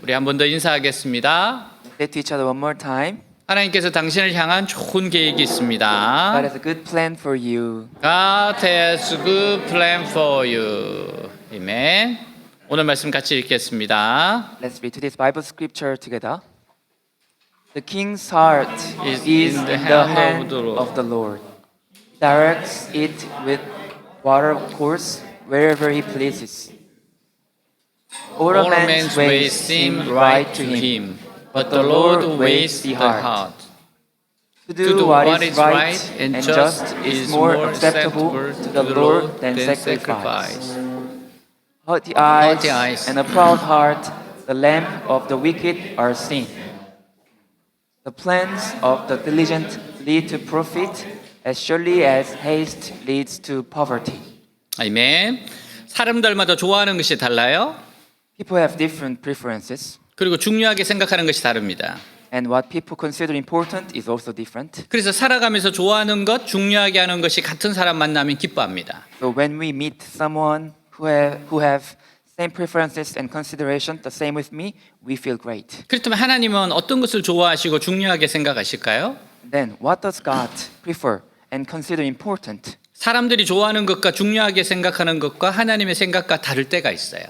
우리 한 번 더 인사하겠습니다. Say to each other one more time. 하나님께서 당신을 향한 좋은 계획이 있습니다. God has a good plan for you. God has a good plan for you. 아멘. 오늘 말씀 같이 읽겠습니다. Let's read today's Bible scripture together. The king's heart is in the hand of the Lord. He directs it with water course wherever he pleases. All a man's ways seem right to him, but the Lord weighs the heart. To do what is right and just is more acceptable to the Lord than sacrifice. Haughty eyes and a proud heart, the lamp of the wicked are seen. The plans of the diligent lead to profit as surely as haste leads to poverty. 아멘. 사람들마다 좋아하는 것이 달라요. People have different preferences, 그리고 중요하게 생각하는 것이 다릅니다. and what people consider important is also different. 그래서 살아가면서 좋아하는 것, 중요하게 하는 것이 같은 사람 만나면 기뻐합니다. So when we meet someone who have same preferences and consideration, the same with me, we feel great. 그렇다면 하나님은 어떤 것을 좋아하시고 중요하게 생각하실까요? Then what does God prefer and consider important? 사람들이 좋아하는 것과 중요하게 생각하는 것과 하나님의 생각과 다를 때가 있어요.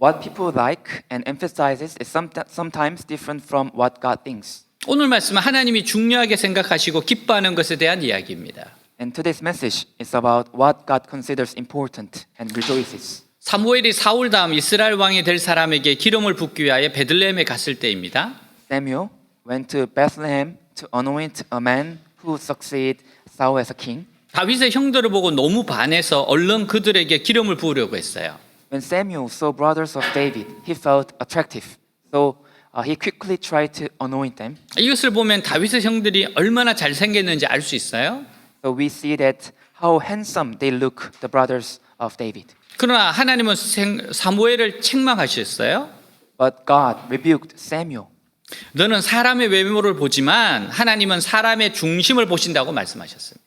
What people like and emphasizes is sometimes different from what God thinks. 오늘 말씀은 하나님이 중요하게 생각하시고 기뻐하는 것에 대한 이야기입니다. And today's message is about what God considers important and rejoices. 사무엘이 사울 다음 이스라엘 왕이 될 사람에게 기름을 붓기 위하여 베들레헴에 갔을 때입니다. Samuel went to Bethlehem to anoint a man who succeed Saul as a king. 다윗의 형들을 보고 너무 반해서 얼른 그들에게 기름을 부으려고 했어요. When Samuel saw brothers of David, he felt attractive. So he quickly tried to anoint them. 이것을 보면 다윗의 형들이 얼마나 잘생겼는지 알 수 있어요. So we see that how handsome they look, the brothers of David. 그러나 하나님은 사무엘을 책망하셨어요. But God rebuked Samuel. 너는 사람의 외모를 보지만 하나님은 사람의 중심을 보신다고 말씀하셨습니다.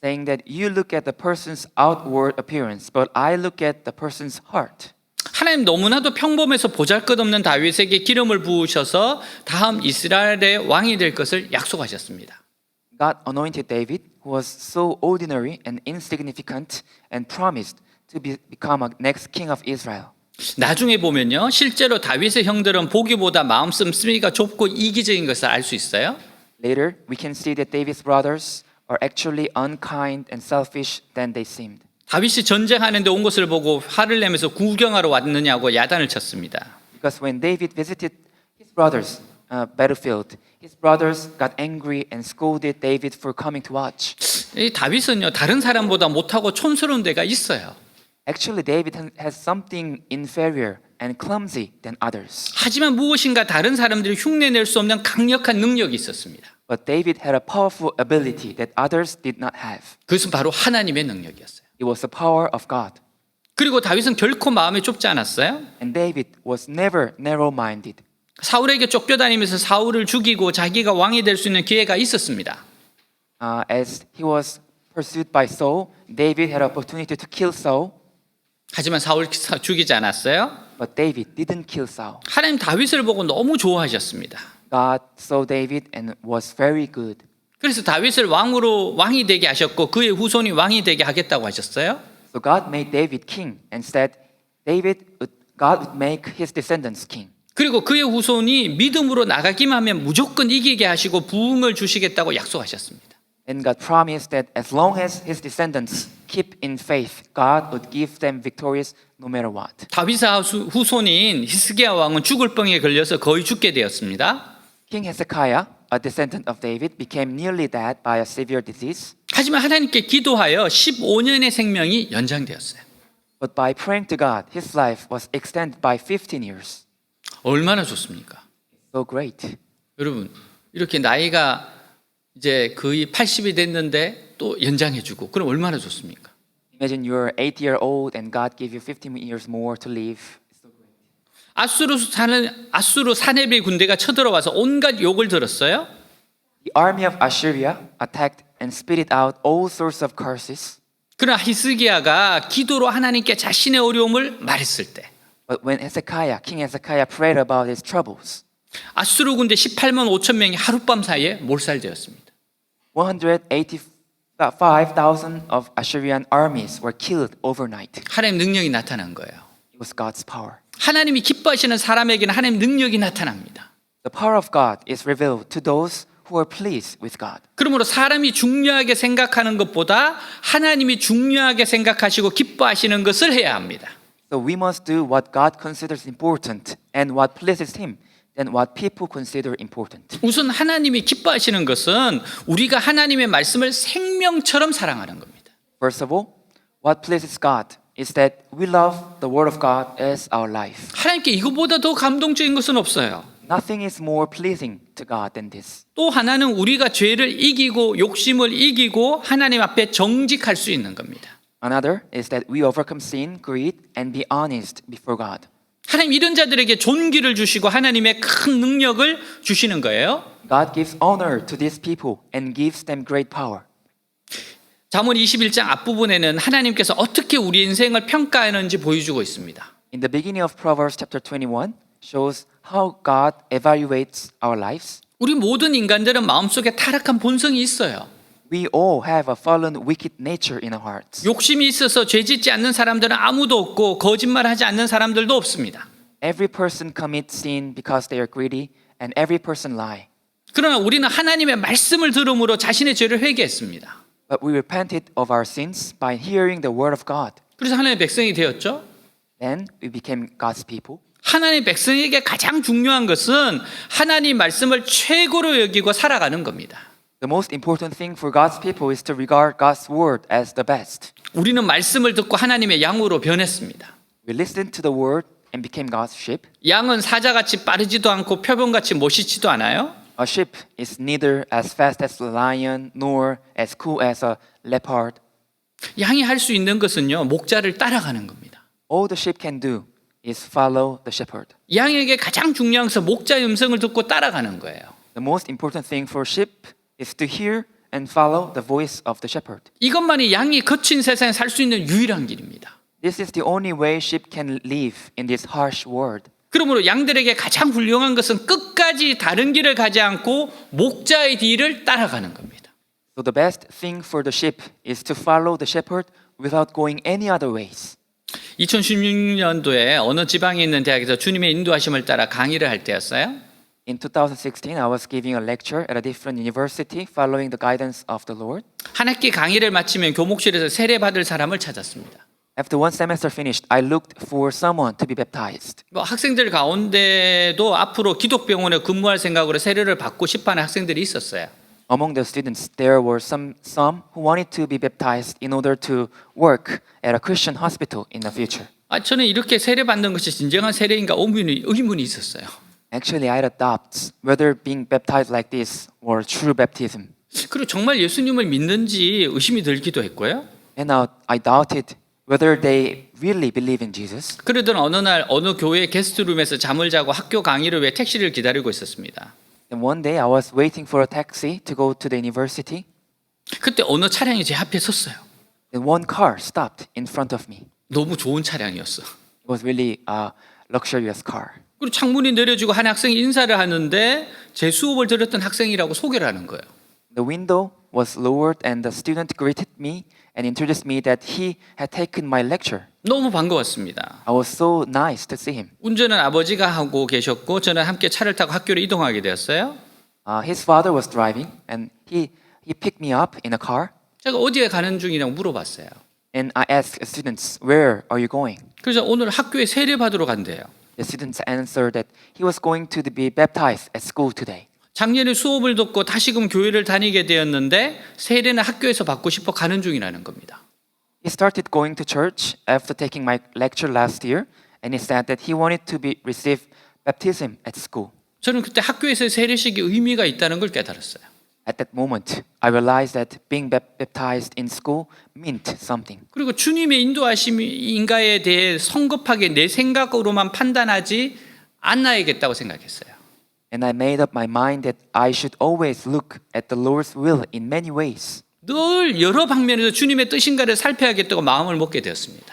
Saying that you look at the person's outward appearance, but I look at the person's heart. 하나님 너무나도 평범해서 보잘것없는 다윗에게 기름을 부으셔서 다음 이스라엘의 왕이 될 것을 약속하셨습니다. God anointed David, who was so ordinary and insignificant, and promised to become a next king of Israel. 나중에 보면요, 실제로 다윗의 형들은 보기보다 마음 씀씀이가 좁고 이기적인 것을 알 수 있어요. Later, we can see that David's brothers are actually unkind and selfish than they seemed. 다윗이 전쟁하는데 온 것을 보고 화를 내면서 구경하러 왔느냐고 야단을 쳤습니다. Because when David visited his brothers' battlefield, his brothers got angry and scolded David for coming to watch. 이 다윗은요, 다른 사람보다 못하고 촌스러운 데가 있어요. Actually, David has something inferior and clumsy than others. 하지만 무엇인가 다른 사람들이 흉내낼 수 없는 강력한 능력이 있었습니다. But David had a powerful ability that others did not have. 그것은 바로 하나님의 능력이었어요. It was the power of God. 그리고 다윗은 결코 마음이 좁지 않았어요. And David was never narrow-minded. 사울에게 쫓겨다니면서 사울을 죽이고 자기가 왕이 될 수 있는 기회가 있었습니다. As he was pursued by Saul, David had opportunity to kill Saul, 하지만 사울 죽이지 않았어요. but David didn't kill Saul. 하나님 다윗을 보고 너무 좋아하셨습니다. God saw David and was very good. 그래서 다윗을 왕이 되게 하셨고 그의 후손이 왕이 되게 하겠다고 하셨어요. So God made David king and said God would make his descendants king. 그리고 그의 후손이 믿음으로 나가기만 하면 무조건 이기게 하시고 부흥을 주시겠다고 약속하셨습니다. And God promised that as long as his descendants keep in faith, God would give them victorious no matter what. 다윗의 후손인 히스기야 왕은 죽을 병에 걸려서 거의 죽게 되었습니다. King Hezekiah, a descendant of David, became nearly dead by a severe disease. 하지만 하나님께 기도하여 15년의 생명이 연장되었어요. But by praying to God, his life was extended by 15 years. 얼마나 좋습니까? So great. 여러분, 이렇게 나이가 이제 거의 80이 됐는데 또 연장해주고 그럼 얼마나 좋습니까? Imagine you're 8-year-old and God gave you 15 years more to live. So great. 아수르 사네비 군대가 쳐들어와서 온갖 욕을 들었어요. The army of Assyria attacked and spitted out all sorts of curses. 그러나 히스기야가 기도로 하나님께 자신의 어려움을 말했을 때 But when King Hezekiah prayed about his troubles, 아수르 군대 18만 5천 명이 하룻밤 사이에 몰살되었습니다. 185,000 of Assyrian armies were killed overnight. 하나님 능력이 나타난 거예요. It was God's power. 하나님이 기뻐하시는 사람에게는 하나님 능력이 나타납니다. The power of God is revealed to those who are pleased with God. 그러므로 사람이 중요하게 생각하는 것보다 하나님이 중요하게 생각하시고 기뻐하시는 것을 해야 합니다. So we must do what God considers important and what pleases Him than what people consider important. 우선 하나님이 기뻐하시는 것은 우리가 하나님의 말씀을 생명처럼 사랑하는 겁니다. First of all, what pleases God is that we love the Word of God as our life. 하나님께 이거보다 더 감동적인 것은 없어요. Nothing is more pleasing to God than this. 또 하나는 우리가 죄를 이기고 욕심을 이기고 하나님 앞에 정직할 수 있는 겁니다. Another is that we overcome sin, greed, and be honest before God. 하나님 이런 자들에게 존귀를 주시고 하나님의 큰 능력을 주시는 거예요. God gives honor to these people and gives them great power. 잠언 21장 앞부분에는 하나님께서 어떻게 우리 인생을 평가하는지 보여주고 있습니다. In the beginning of Proverbs chapter 21 shows how God evaluates our lives. 우리 모든 인간들은 마음속에 타락한 본성이 있어요. We all have a fallen, wicked nature in our hearts. 욕심이 있어서 죄 짓지 않는 사람들은 아무도 없고 거짓말하지 않는 사람들도 없습니다. Every person commits sin because they are greedy, and every person lie. 그러나 우리는 하나님의 말씀을 들음으로 자신의 죄를 회개했습니다. But we repented of our sins by hearing the word of God. 그래서 하나님의 백성이 되었죠. Then we became God's people. 하나님의 백성에게 가장 중요한 것은 하나님 말씀을 최고로 여기고 살아가는 겁니다. The most important thing for God's people is to regard God's word as the best. 우리는 말씀을 듣고 하나님의 양으로 변했습니다. We listened to the word and became God's sheep. 양은 사자같이 빠르지도 않고 표범같이 멋있지도 않아요. A sheep is neither as fast as a lion nor as cool as a leopard. 양이 할 수 있는 것은요, 목자를 따라가는 겁니다. All the sheep can do is follow the shepherd. 양에게 가장 중요한 것은 목자의 음성을 듣고 따라가는 거예요. The most important thing for sheep is to hear and follow the voice of the shepherd. 이것만이 양이 거친 세상에 살 수 있는 유일한 길입니다. This is the only way sheep can live in this harsh world. 그러므로 양들에게 가장 훌륭한 것은 끝까지 다른 길을 가지 않고 목자의 뒤를 따라가는 겁니다. So the best thing for the sheep is to follow the shepherd without going any other ways. 2016년도에 어느 지방에 있는 대학에서 주님의 인도하심을 따라 강의를 할 때였어요. In 2016, I was giving a lecture at a different university following the guidance of the Lord. 한 학기 강의를 마치면 교목실에서 세례받을 사람을 찾았습니다. After one semester finished, I looked for someone to be baptized. 학생들 가운데도 앞으로 기독병원에 근무할 생각으로 세례를 받고 싶어하는 학생들이 있었어요. Among the students, there were some who wanted to be baptized in order to work at a Christian hospital in the future. 저는 이렇게 세례받는 것이 진정한 세례인가 의문이 있었어요. Actually, I had doubts whether being baptized like this were true baptism. 그리고 정말 예수님을 믿는지 의심이 들기도 했고요. And now I doubted whether they really believe in Jesus. 그러던 어느 날 어느 교회 게스트룸에서 잠을 자고 학교 강의를 위해 택시를 기다리고 있었습니다. And one day I was waiting for a taxi to go to the university. 그때 어느 차량이 제 앞에 섰어요. And one car stopped in front of me. 너무 좋은 차량이었어. It was really a luxurious car. 그리고 창문이 내려지고 한 학생이 인사를 하는데 제 수업을 들었던 학생이라고 소개를 하는 거예요. The window was lowered and the student greeted me and introduced me that he had taken my lecture. 너무 반가웠습니다. I was so nice to see him. 운전은 아버지가 하고 계셨고 저는 함께 차를 타고 학교로 이동하게 되었어요. His father was driving and he picked me up in a car. 제가 어디에 가는 중이냐고 물어봤어요. And I asked students, where are you going? 그래서 오늘 학교에 세례 받으러 간대요. The students answered that he was going to be baptized at school today. 작년에 수업을 듣고 다시금 교회를 다니게 되었는데 세례는 학교에서 받고 싶어 가는 중이라는 겁니다. He started going to church after taking my lecture last year, and he said that he wanted to receive baptism at school. 저는 그때 학교에서 세례식이 의미가 있다는 걸 깨달았어요. At that moment, I realized that being baptized in school meant something. 그리고 주님의 인도하심인가에 대해 성급하게 내 생각으로만 판단하지 않아야겠다고 생각했어요. And I made up my mind that I should always look at the Lord's will in many ways. 늘 여러 방면에서 주님의 뜻인가를 살펴야겠다고 마음을 먹게 되었습니다.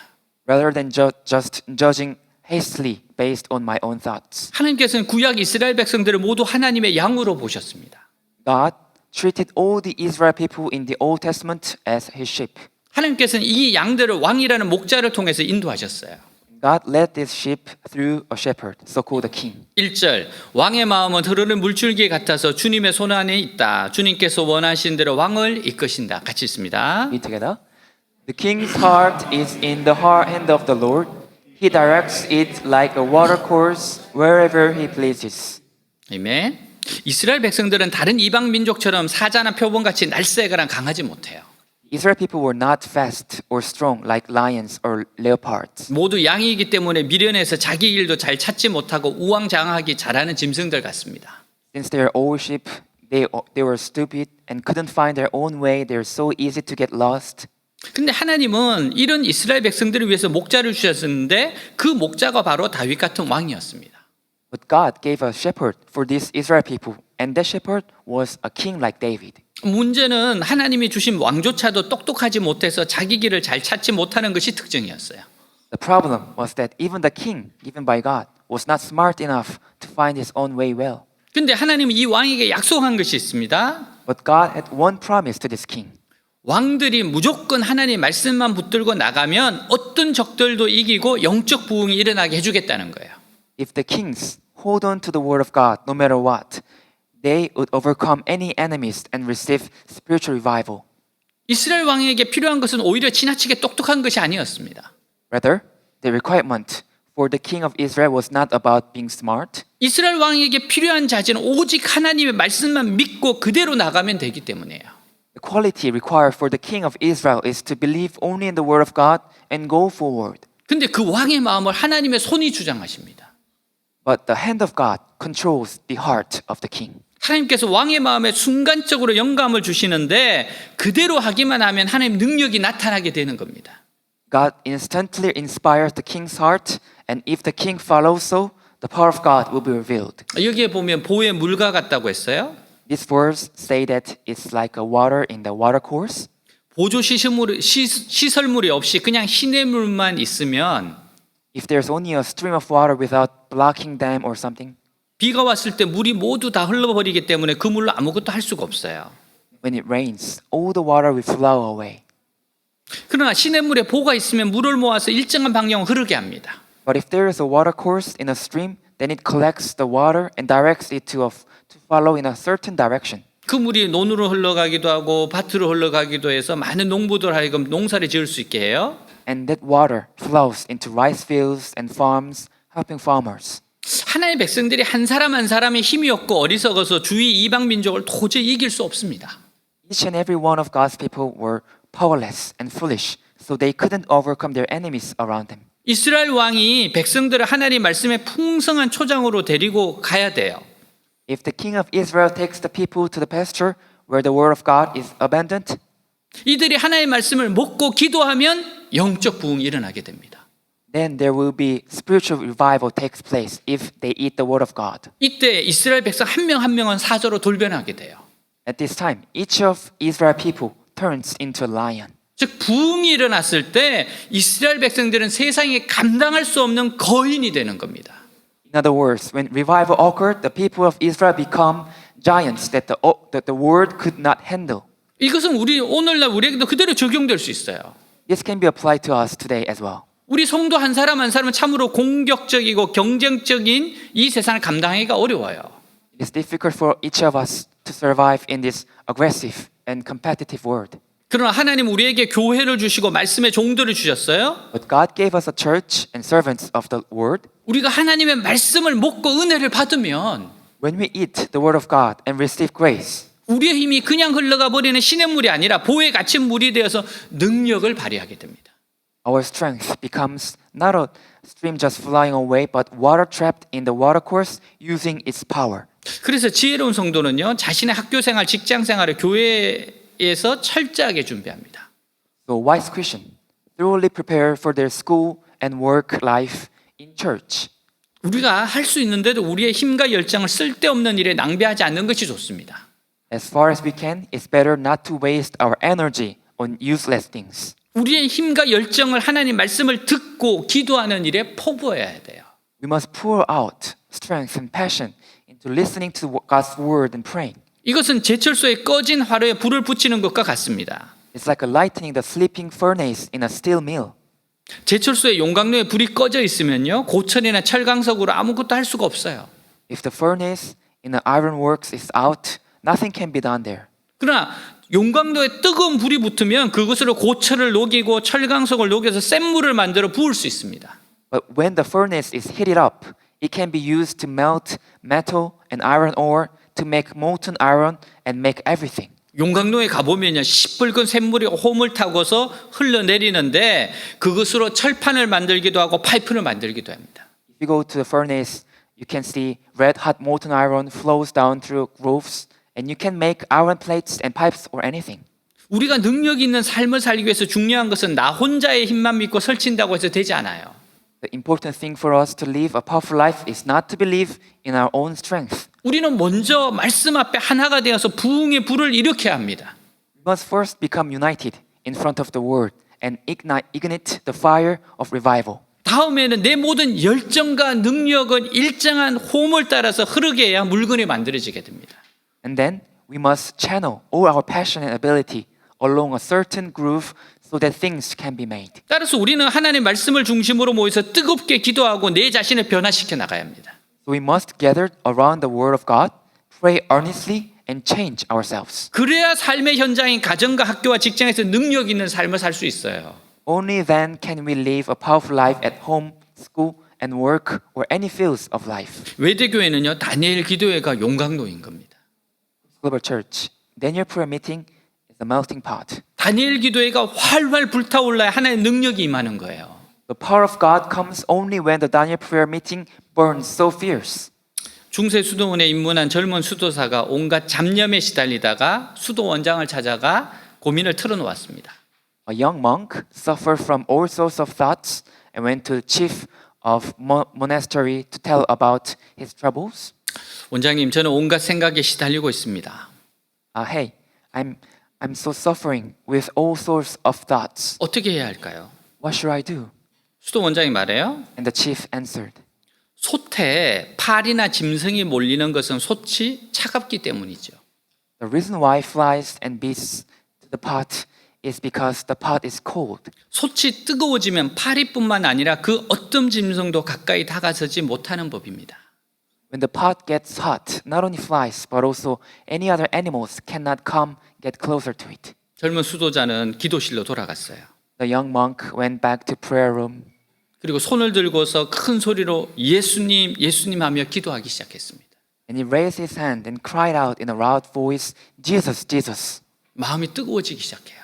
Rather than just judging hastily based on my own thoughts. 하나님께서는 구약 이스라엘 백성들을 모두 하나님의 양으로 보셨습니다. God treated all the Israel people in the Old Testament as his sheep. 하나님께서는 이 양들을 왕이라는 목자를 통해서 인도하셨어요. God led this sheep through a shepherd, so-called a king. 1절 왕의 마음은 흐르는 물줄기 같아서 주님의 손 안에 있다. 주님께서 원하신 대로 왕을 이끄신다. 같이 있습니다. Read together. The king's heart is in the hand of the Lord. He directs it like a watercourse wherever he pleases. 아멘. 이스라엘 백성들은 다른 이방 민족처럼 사자나 표범같이 날쌔거나 강하지 못해요. Israel people were not fast or strong like lions or leopards. 모두 양이기 때문에 미련해서 자기 일도 잘 찾지 못하고 우왕좌왕하기 잘하는 짐승들 같습니다. Since they are all sheep, they were stupid and couldn't find their own way. They're so easy to get lost. 근데 하나님은 이런 이스라엘 백성들을 위해서 목자를 주셨는데 그 목자가 바로 다윗 같은 왕이었습니다. But God gave a shepherd for these Israel people, and that shepherd was a king like David. 문제는 하나님이 주신 왕조차도 똑똑하지 못해서 자기 길을 잘 찾지 못하는 것이 특징이었어요. The problem was that even the king given by God was not smart enough to find his own way well. 근데 하나님은 이 왕에게 약속한 것이 있습니다. But God had one promise to this king. 왕들이 무조건 하나님의 말씀만 붙들고 나가면 어떤 적들도 이기고 영적 부흥이 일어나게 해주겠다는 거예요. If the kings hold on to the word of God no matter what, they would overcome any enemies and receive spiritual revival. 이스라엘 왕에게 필요한 것은 오히려 지나치게 똑똑한 것이 아니었습니다. Rather, the requirement for the king of Israel was not about being smart. 이스라엘 왕에게 필요한 자질은 오직 하나님의 말씀만 믿고 그대로 나가면 되기 때문이에요. The quality required for the king of Israel is to believe only in the word of God and go forward. 근데 그 왕의 마음을 하나님의 손이 주장하십니다. But the hand of God controls the heart of the king. 하나님께서 왕의 마음에 순간적으로 영감을 주시는데 그대로 하기만 하면 하나님 능력이 나타나게 되는 겁니다. God instantly inspires the king's heart, and if the king follows so, the power of God will be revealed. 여기에 보면 보의 물과 같다고 했어요. These words say that it's like a water in the watercourse. 보조 시설물이 없이 그냥 시냇물만 있으면 If there's only a stream of water without blocking dam or something, 비가 왔을 때 물이 모두 다 흘러버리기 때문에 그 물로 아무것도 할 수가 없어요. when it rains, all the water will flow away. 그러나 시냇물에 보가 있으면 물을 모아서 일정한 방향으로 흐르게 합니다. But if there is a watercourse in a stream, then it collects the water and directs it to follow in a certain direction. 그 물이 논으로 흘러가기도 하고 밭으로 흘러가기도 해서 많은 농부들 하여금 농사를 지을 수 있게 해요. And that water flows into rice fields and farms, helping farmers. 하나님의 백성들이 한 사람 한 사람의 힘이 없고 어리석어서 주위 이방 민족을 도저히 이길 수 없습니다. Each and every one of God's people were powerless and foolish, so they couldn't overcome their enemies around them. 이스라엘 왕이 백성들을 하나님 말씀의 풍성한 초장으로 데리고 가야 돼요. If the king of Israel takes the people to the pasture where the word of God is abundant, 이들이 하나님의 말씀을 먹고 기도하면 영적 부흥이 일어나게 됩니다. then there will be spiritual revival takes place if they eat the word of God. 이때 이스라엘 백성 한 명 한 명은 사자로 돌변하게 돼요. At this time, each of Israel people turns into a lion. 즉 부흥이 일어났을 때 이스라엘 백성들은 세상에 감당할 수 없는 거인이 되는 겁니다. In other words, when revival occurred, the people of Israel become giants that the world could not handle. 이것은 오늘날 우리에게도 그대로 적용될 수 있어요. This can be applied to us today as well. 우리 성도 한 사람 한 사람은 참으로 공격적이고 경쟁적인 이 세상을 감당하기가 어려워요. It is difficult for each of us to survive in this aggressive and competitive world. 그러나 하나님 우리에게 교회를 주시고 말씀의 종들을 주셨어요. But God gave us a church and servants of the word. 우리가 하나님의 말씀을 먹고 은혜를 받으면 When we eat the word of God and receive grace, 우리의 힘이 그냥 흘러가 버리는 시냇물이 아니라 보에 갇힌 물이 되어서 능력을 발휘하게 됩니다. our strength becomes not a stream just flying away, but water trapped in the watercourse using its power. 그래서 지혜로운 성도는요, 자신의 학교 생활, 직장 생활을 교회에서 철저하게 준비합니다. So wise Christian thoroughly prepare for their school and work life in church. 우리가 할 수 있는데도 우리의 힘과 열정을 쓸데없는 일에 낭비하지 않는 것이 좋습니다. As far as we can, it's better not to waste our energy on useless things. 우리의 힘과 열정을 하나님 말씀을 듣고 기도하는 일에 포부해야 돼요. We must pour out strength and passion into listening to God's word and praying. 이것은 제철소에 꺼진 화로에 불을 붙이는 것과 같습니다. It's like lightening the sleeping furnace in a steel mill. 제철소에 용광로에 불이 꺼져 있으면요, 고철이나 철강석으로 아무것도 할 수가 없어요. If the furnace in the ironworks is out, nothing can be done there. 그러나 용광로에 뜨거운 불이 붙으면 그것으로 고철을 녹이고 철강석을 녹여서 센 물을 만들어 부을 수 있습니다. But when the furnace is heated up, it can be used to melt metal and iron ore to make molten iron and make everything. 용광로에 가보면요, 시뻘건 샘물이 홈을 타고서 흘러내리는데 그것으로 철판을 만들기도 하고 파이프를 만들기도 합니다. If you go to the furnace, you can see red hot molten iron flows down through grooves, and you can make iron plates and pipes or anything. 우리가 능력 있는 삶을 살기 위해서 중요한 것은 나 혼자의 힘만 믿고 설친다고 해서 되지 않아요. The important thing for us to live a powerful life is not to believe in our own strength. 우리는 먼저 말씀 앞에 하나가 되어서 부흥의 불을 일으켜야 합니다. We must first become united in front of the word and ignite the fire of revival. 다음에는 내 모든 열정과 능력은 일정한 홈을 따라서 흐르게 해야 물건이 만들어지게 됩니다. And then we must channel all our passion and ability along a certain groove so that things can be made. 따라서 우리는 하나님의 말씀을 중심으로 모여서 뜨겁게 기도하고 내 자신을 변화시켜 나가야 합니다. So we must gather around the word of God, pray earnestly, and change ourselves. 그래야 삶의 현장인 가정과 학교와 직장에서 능력 있는 삶을 살 수 있어요. Only then can we live a powerful life at home, school, and work, or any fields of life. 외대교회는요, 다니엘 기도회가 용광로인 겁니다. Global Church, Daniel prayer meeting is a melting pot. 다니엘 기도회가 활활 불타올라야 하나의 능력이 임하는 거예요. The power of God comes only when the Daniel prayer meeting burns so fierce. 중세 수도원에 입문한 젊은 수도사가 온갖 잡념에 시달리다가 수도 원장을 찾아가 고민을 털어놓았습니다. A young monk suffered from all sorts of thoughts and went to the chief of monastery to tell about his troubles. 원장님, 저는 온갖 생각에 시달리고 있습니다. Hey, I'm so suffering with all sorts of thoughts. 어떻게 해야 할까요? What should I do? 수도 원장이 말해요. And the chief answered, 솥에 파리나 짐승이 몰리는 것은 솥이 차갑기 때문이죠. The reason why flies and beasts to the pot is because the pot is cold. 솥이 뜨거워지면 파리뿐만 아니라 그 어떤 짐승도 가까이 다가서지 못하는 법입니다. When the pot gets hot, not only flies but also any other animals cannot come get closer to it. 젊은 수도자는 기도실로 돌아갔어요. The young monk went back to prayer room. 그리고 손을 들고서 큰 소리로 예수님, 예수님 하며 기도하기 시작했습니다. And he raised his hand and cried out in a loud voice, Jesus, Jesus. 마음이 뜨거워지기 시작해요.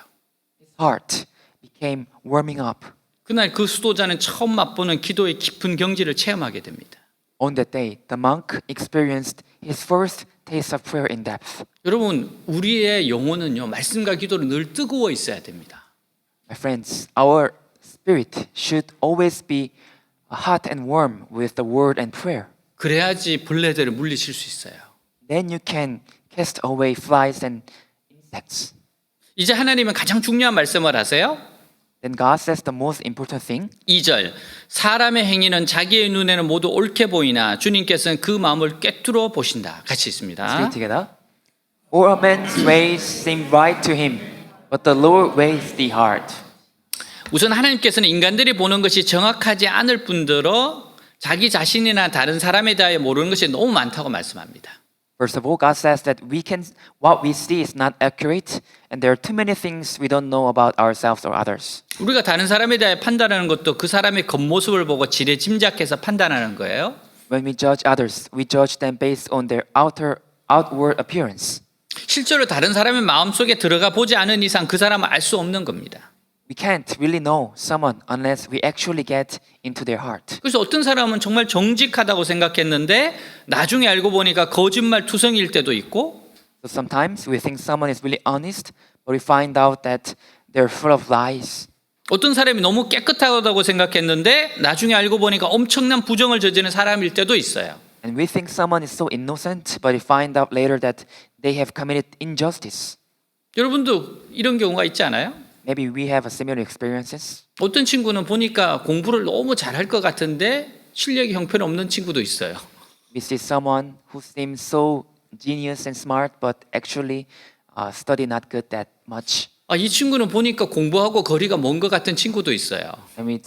His heart became warming up. 그날 그 수도자는 처음 맛보는 기도의 깊은 경지를 체험하게 됩니다. On that day, the monk experienced his first taste of prayer in depth. 여러분, 우리의 영혼은요, 말씀과 기도로 늘 뜨거워 있어야 됩니다. My friends, our spirit should always be hot and warm with the word and prayer. 그래야지 벌레들을 물리칠 수 있어요. Then you can cast away flies and insects. 이제 하나님은 가장 중요한 말씀을 하세요. Then God says the most important thing. 2절, 사람의 행위는 자기의 눈에는 모두 옳게 보이나 주님께서는 그 마음을 꿰뚫어 보신다. 같이 Let's read 있습니다. together. All a man's ways seem right to him, but the Lord weighs the heart. 우선 하나님께서는 인간들이 보는 것이 정확하지 않을 뿐더러 자기 자신이나 다른 사람에 대하여 모르는 것이 너무 많다고 말씀합니다. First of all, God says that what we see is not accurate, and there are too many things we don't know about ourselves or others. 우리가 다른 사람에 대해 판단하는 것도 그 사람의 겉모습을 보고 지레 짐작해서 판단하는 거예요. When we judge others, we judge them based on their outward appearance. 실제로 다른 사람의 마음속에 들어가 보지 않은 이상 그 사람을 알 수 없는 겁니다. We can't really know someone unless we actually get into their heart. 그래서 어떤 사람은 정말 정직하다고 생각했는데 나중에 알고 보니까 거짓말 투성이일 때도 있고, So sometimes we think someone is really honest, but we find out that they're full of lies. 어떤 사람이 너무 깨끗하다고 생각했는데 나중에 알고 보니까 엄청난 부정을 저지르는 사람일 때도 있어요. And we think someone is so innocent, but we find out later that they have committed injustice. 여러분도 이런 경우가 있지 않아요? Maybe we have a similar experiences. 어떤 친구는 보니까 공부를 너무 잘할 것 같은데 실력이 형편없는 친구도 있어요. We see someone who seems so genius and smart, but actually study not good that much. 이 친구는 보니까 공부하고 거리가 먼 것 같은 친구도 있어요. And we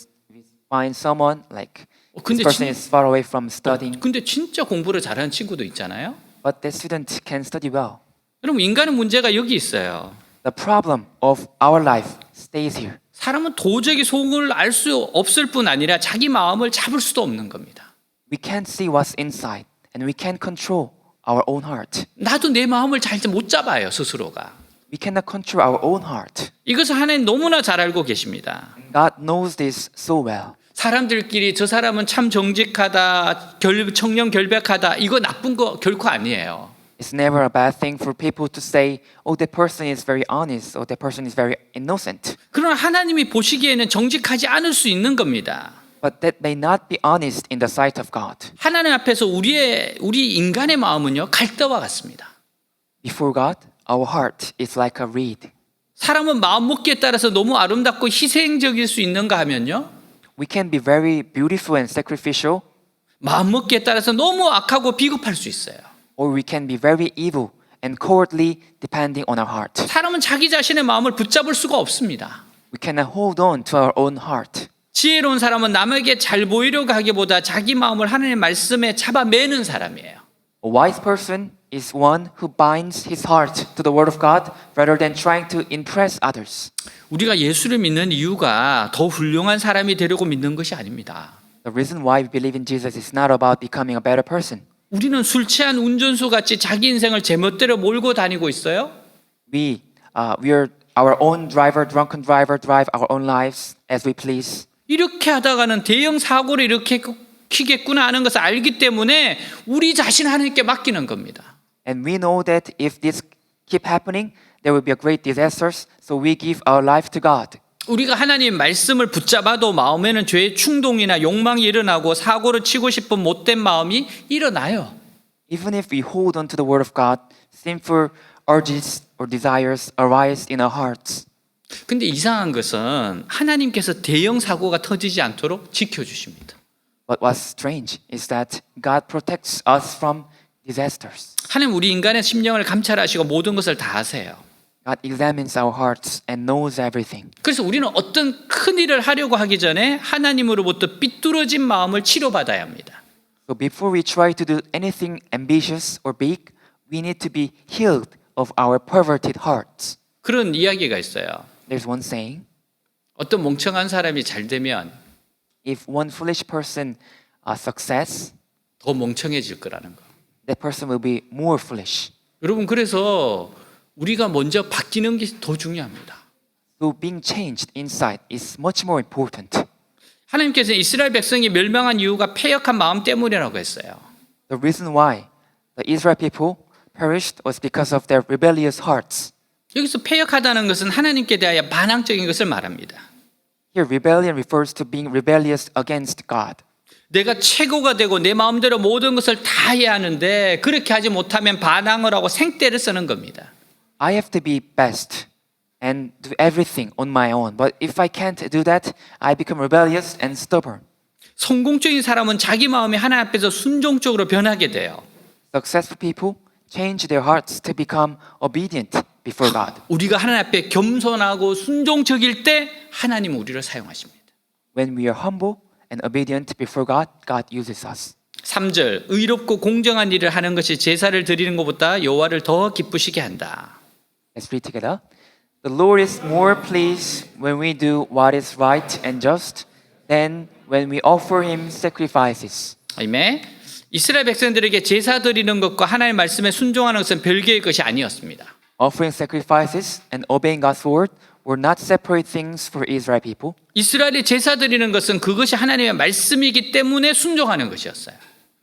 find someone like 근데 this person 진- is far away from studying, 근데 진짜 공부를 잘하는 친구도 있잖아요. but that student can study well. 여러분 인간의 문제가 여기 있어요. The problem of our life stays here. 사람은 도저히 속을 알 수 없을 뿐 아니라 자기 마음을 잡을 수도 없는 겁니다. We can't see what's inside, and we can't control our own heart. 나도 내 마음을 잘 못 잡아요, 스스로가. We cannot control our own heart. 이것을 하나님 너무나 잘 알고 계십니다. God knows this so well. 사람들끼리 저 사람은 참 정직하다, 청렴 결백하다, 이거 나쁜 거 결코 아니에요. It's never a bad thing for people to say, oh, that person is very honest, or that person is very innocent. 그러나 하나님이 보시기에는 정직하지 않을 수 있는 겁니다. But that may not be honest in the sight of God. 하나님 앞에서 우리 인간의 마음은요, 갈대와 같습니다. Before God, our heart is like a reed. 사람은 마음 먹기에 따라서 너무 아름답고 희생적일 수 있는가 하면요, We can be very beautiful and sacrificial, 마음 먹기에 따라서 너무 악하고 비겁할 수 있어요. or we can be very evil and cowardly depending on our heart. 사람은 자기 자신의 마음을 붙잡을 수가 없습니다. We cannot hold on to our own heart. 지혜로운 사람은 남에게 잘 보이려고 하기보다 자기 마음을 하나님의 말씀에 잡아매는 사람이에요. A wise person is one who binds his heart to the word of God rather than trying to impress others. 우리가 예수를 믿는 이유가 더 훌륭한 사람이 되려고 믿는 것이 아닙니다. The reason why we believe in Jesus is not about becoming a better person. 우리는 술 취한 운전수 같이 자기 인생을 제멋대로 몰고 다니고 있어요. We are our own driver, drunken driver, drive our own lives as we please. 이렇게 하다가는 대형 사고를 일으키겠구나 하는 것을 알기 때문에 우리 자신 하나님께 맡기는 겁니다. And we know that if this keep happening, there will be a great disasters. So we give our life to God. 우리가 하나님 말씀을 붙잡아도 마음에는 죄의 충동이나 욕망이 일어나고 사고를 치고 싶은 못된 마음이 일어나요. Even if we hold on to the word of God, sinful urges or desires arise in our hearts. 근데 이상한 것은 하나님께서 대형 사고가 터지지 않도록 지켜주십니다. But what's strange is that God protects us from disasters. 하나님 우리 인간의 심령을 감찰하시고 모든 것을 다 아세요. God examines our hearts and knows everything. 그래서 우리는 어떤 큰 일을 하려고 하기 전에 하나님으로부터 삐뚤어진 마음을 치료받아야 합니다. So before we try to do anything ambitious or big, we need to be healed of our perverted hearts. 그런 이야기가 있어요. There's one saying, 어떤 멍청한 사람이 잘 되면 if one foolish person success, 더 멍청해질 거라는 거. that person will be more foolish. 여러분 그래서 우리가 먼저 바뀌는 게 더 중요합니다. So being changed inside is much more important. 하나님께서 이스라엘 백성이 멸망한 이유가 패역한 마음 때문이라고 했어요. The reason why the Israel people perished was because of their rebellious hearts. 여기서 패역하다는 것은 하나님께 대하여 반항적인 것을 말합니다. Here, rebellion refers to being rebellious against God. 내가 최고가 되고 내 마음대로 모든 것을 다 해야 하는데 그렇게 하지 못하면 반항을 하고 생떼를 쓰는 겁니다. I have to be best and do everything on my own. But if I can't do that, I become rebellious and stubborn. 성공적인 사람은 자기 마음이 하나님 앞에서 순종적으로 변하게 돼요. Successful people change their hearts to become obedient before God. 우리가 하나님 앞에 겸손하고 순종적일 때 하나님은 우리를 사용하십니다. When we are humble and obedient before God, God uses us. 3절 의롭고 공정한 일을 하는 것이 제사를 드리는 것보다 여호와를 더 기쁘시게 한다. Let's read together. The Lord is more pleased when we do what is right and just than when we offer him sacrifices. 아멘. 이스라엘 백성들에게 제사 드리는 것과 하나님의 말씀에 순종하는 것은 별개의 것이 아니었습니다. Offering sacrifices and obeying God's word were not separate things for Israel people. 이스라엘이 제사 드리는 것은 그것이 하나님의 말씀이기 때문에 순종하는 것이었어요.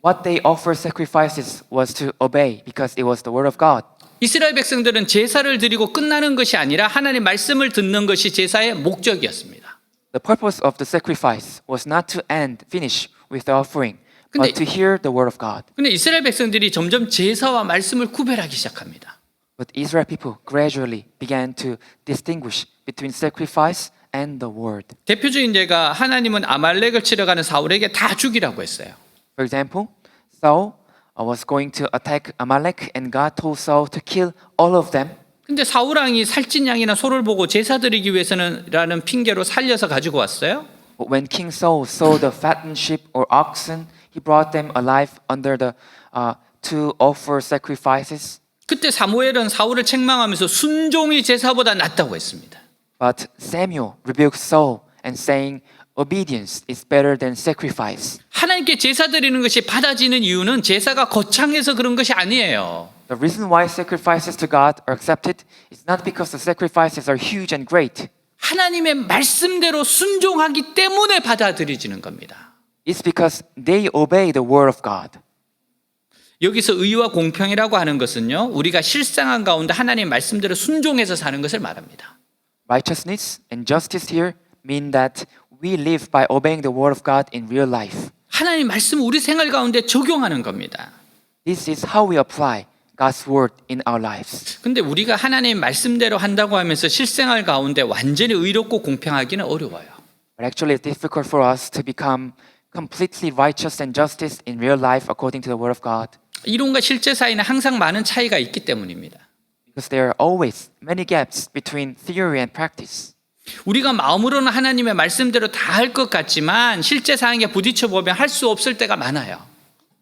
What they offered sacrifices was to obey because it was the word of God. 이스라엘 백성들은 제사를 드리고 끝나는 것이 아니라 하나님의 말씀을 듣는 것이 제사의 목적이었습니다. The purpose of the sacrifice was not to finish with the offering, but to hear the word of God. 근데 이스라엘 백성들이 점점 제사와 말씀을 구별하기 시작합니다. But Israel people gradually began to distinguish between sacrifice and the word. 대표적인 예가 하나님은 아말렉을 치러 가는 사울에게 다 죽이라고 했어요. For example, Saul was going to attack Amalek and God told Saul to kill all of them. 근데 사울 왕이 살찐 양이나 소를 보고 제사 드리기 위해서는라는 핑계로 살려서 가지고 왔어요. But when King Saul saw the fattened sheep or oxen, he brought them alive under the to offer sacrifices. 그때 사무엘은 사울을 책망하면서 순종이 제사보다 낫다고 했습니다. But Samuel rebuked Saul and saying, obedience is better than sacrifice. 하나님께 제사 드리는 것이 받아지는 이유는 제사가 거창해서 그런 것이 아니에요. The reason why sacrifices to God are accepted is not because the sacrifices are huge and great. 하나님의 말씀대로 순종하기 때문에 받아들여지는 겁니다. It's because they obey the word of God. 여기서 의와 공평이라고 하는 것은요, 우리가 실상한 가운데 하나님 말씀대로 순종해서 사는 것을 말합니다. Righteousness and justice here mean that we live by obeying the word of God in real life. 하나님 말씀을 우리 생활 가운데 적용하는 겁니다. This is how we apply God's word in our lives. 근데 우리가 하나님 말씀대로 한다고 하면서 실생활 가운데 완전히 의롭고 공평하기는 어려워요. But actually it's difficult for us to become completely righteous and justice in real life according to the word of God. 이론과 실제 사이는 항상 많은 차이가 있기 때문입니다. Because there are always many gaps between theory and practice. 우리가 마음으로는 하나님의 말씀대로 다 할 것 같지만 실제 상황에 부딪혀 보면 할 수 없을 때가 많아요.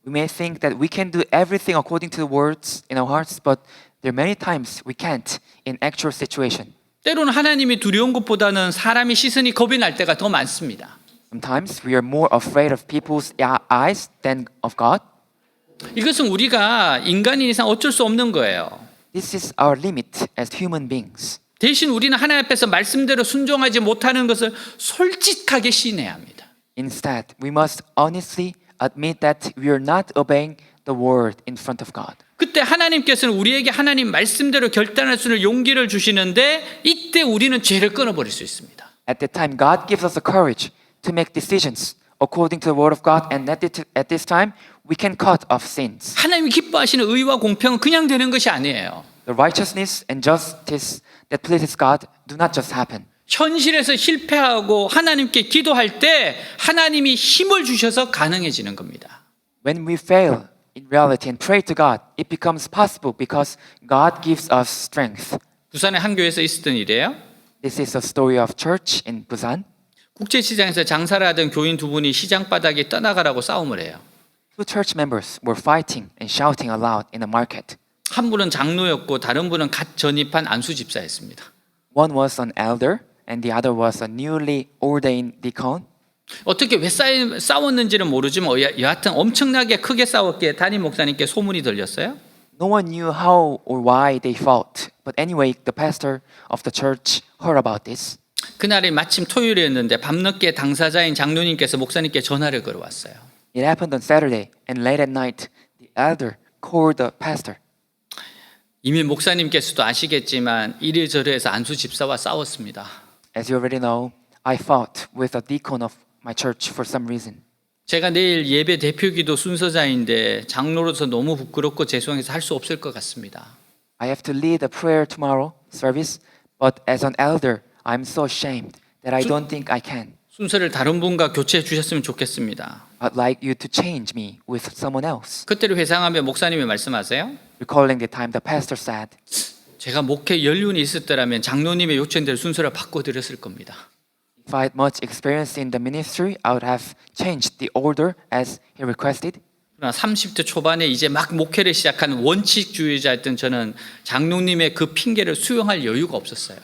We may think that we can do everything according to the words in our hearts, but there are many times we can't in actual situation. 때로는 하나님이 두려운 것보다는 사람이 시선이 겁이 날 때가 더 많습니다. Sometimes we are more afraid of people's eyes than of God. 이것은 우리가 인간인 이상 어쩔 수 없는 거예요. This is our limit as human beings. 대신 우리는 하나님 앞에서 말씀대로 순종하지 못하는 것을 솔직하게 시인해야 합니다. Instead, we must honestly admit that we are not obeying the word in front of God. 그때 하나님께서는 우리에게 하나님 말씀대로 결단할 수 있는 용기를 주시는데 이때 우리는 죄를 끊어버릴 수 있습니다. At that time, God gives us the courage to make decisions according to the word of God, and at this time, we can cut off sins. 하나님이 기뻐하시는 의와 공평은 그냥 되는 것이 아니에요. The righteousness and justice that pleases God do not just happen. 현실에서 실패하고 하나님께 기도할 때 하나님이 힘을 주셔서 가능해지는 겁니다. When we fail in reality and pray to God, it becomes possible because God gives us strength. 부산의 한 교회에서 있었던 일이에요. This is a story of church in Busan. 국제시장에서 장사를 하던 교인 두 분이 시장 바닥에 떠나가라고 싸움을 해요. Two church members were fighting and shouting aloud in the market. 한 분은 장로였고 다른 분은 갓 전입한 안수 집사였습니다. One was an elder and the other was a newly ordained deacon. 어떻게 왜 싸웠는지는 모르지만 여하튼 엄청나게 크게 싸웠기에 담임 목사님께 소문이 들렸어요. No one knew how or why they fought, but anyway, the pastor of the church heard about this. 그날이 마침 토요일이었는데 밤늦게 당사자인 장로님께서 목사님께 전화를 걸어왔어요. It happened on Saturday, and late at night, the elder called the pastor. 이미 목사님께서도 아시겠지만 이래저래해서 안수 집사와 싸웠습니다. As you already know, I fought with a deacon of my church for some reason. 제가 내일 예배 대표기도 순서자인데 장로로서 너무 부끄럽고 죄송해서 할 수 없을 것 같습니다. I have to lead a prayer tomorrow service, but as an elder, I'm so ashamed that I don't think I can. 순서를 다른 분과 교체해 주셨으면 좋겠습니다. I'd like you to change me with someone else. 그때를 회상하며 목사님이 말씀하세요. Recalling the time the pastor said, 제가 목회 연륜이 있었더라면 장로님의 요청대로 순서를 바꿔드렸을 겁니다. if I had much experience in the ministry, I would have changed the order as he requested. 그러나 30대 초반에 이제 막 목회를 시작한 원칙주의자였던 저는 장로님의 그 핑계를 수용할 여유가 없었어요.